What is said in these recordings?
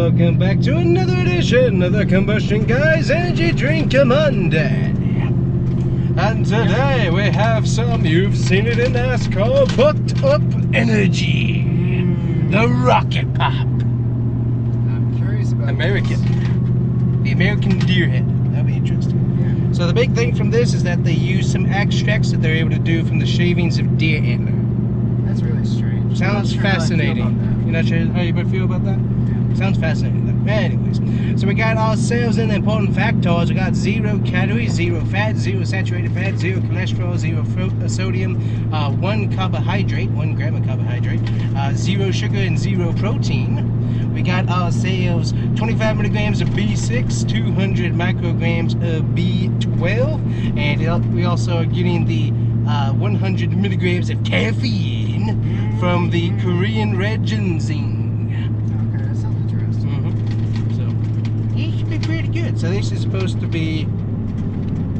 welcome back to another edition of the Combustion Guys Energy Drink Monday. And today we have some, you've seen it in NASCAR, bucked up energy. The Rocket Pop. I'm curious about American. The American Deer Head. That'll be interesting. Yeah. So the big thing from this is that they use some extracts that they're able to do from the shavings of deer antler. That's really strange. Sounds fascinating. You're not sure how you feel about that? Yeah. Sounds fascinating though. Anyways, so we got ourselves in the important factors. We got 0 calories, 0 fat, 0 saturated fat, 0 cholesterol, 0 sodium, 1 carbohydrate, 1 gram of carbohydrate, 0 sugar and 0 protein. We got ourselves 25 milligrams of B6, 200 micrograms of B12, and we also are getting the 100 milligrams of caffeine from the Korean red ginseng. Okay, that sounds interesting. So, it should be pretty good. So this is supposed to be,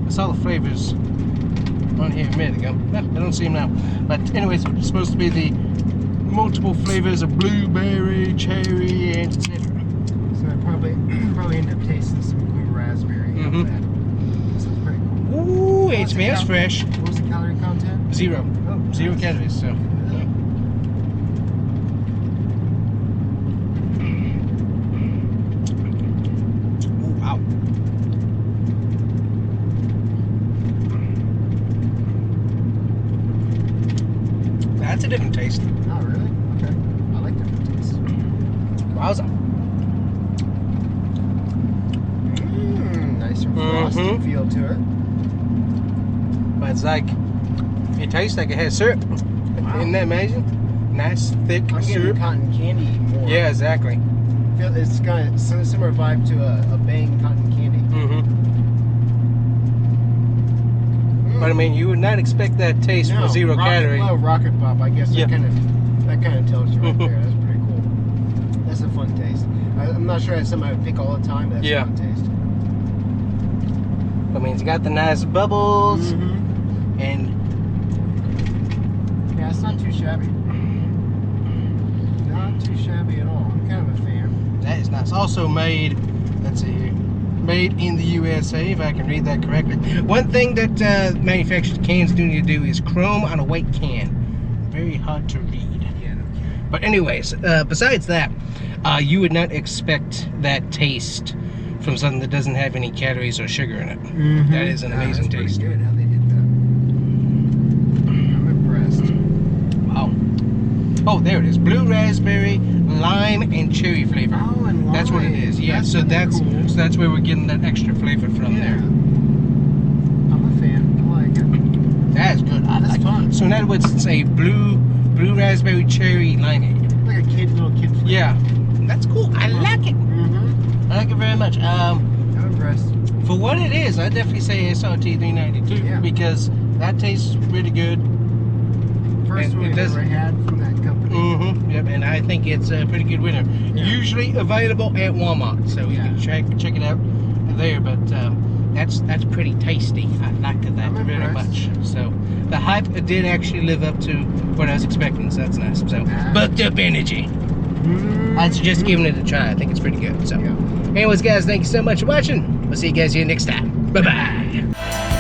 I saw the flavors on here a minute ago. I don't see them now. But anyways, it's supposed to be the multiple flavors of blueberry, cherry, and etc. So I probably end up tasting some blue raspberry. That sounds pretty cool. Ooh, it smells fresh. What was the calorie content? 0. Oh, 0 nice. calories, so. Ooh, wow. That's a different taste. Oh, really? Okay. I like different tastes. Wowza. Nice and frosty feel to it. But it's like, it tastes like it has syrup. Wow. Isn't that amazing? Nice, thick I'm getting syrup. cotton candy more. Yeah, exactly. It's got a similar vibe to a Bang cotton candy. But I mean, you would not expect that taste for 0 calorie. Well, Rocket Pop, I guess Yeah. that kind of tells you right there. That's pretty cool. That's a fun taste. I'm not sure that's something I would pick all the time, but that's a fun taste. I mean, it's got the nice bubbles, and yeah, it's not too shabby. Not too shabby at all. I'm kind of a fan. that is nice. Also made, let's see here, made in the USA, if I can read that correctly. One thing that manufactured cans do need to do is chrome on a white can. Very hard to read. Yeah, no kidding. But anyways, besides that, you would not expect that taste from something that doesn't have any calories or sugar in it. That is an amazing that's taste. Pretty good how they did that. I'm impressed. Wow. Oh, there it is. Blue raspberry, lime, and cherry flavor. Oh, and lime. That's what it is. Yeah. That's So that's cool. so that's where we're getting that extra flavor from there. I'm a fan. I like it. That's good. I That's like fun. it. So in other words, it's a blue raspberry cherry limeade. Like a little kid flavor. Yeah. That's cool. I like it. I like it very much. I'm impressed. For what it is, I definitely say SRT 392 because that tastes really good. First one we've ever had from that company. Yep, and I think it's a pretty good winner. Yeah. Usually available at Walmart, so you can check it out there. But that's pretty tasty. I liked that very much. So the hype did actually live up to what I was expecting. So that's nice. So bucked up energy. I'd suggest giving it a try. I think it's pretty good. So, anyways, guys, thank you so much for watching. We'll see you guys here next time. Bye bye.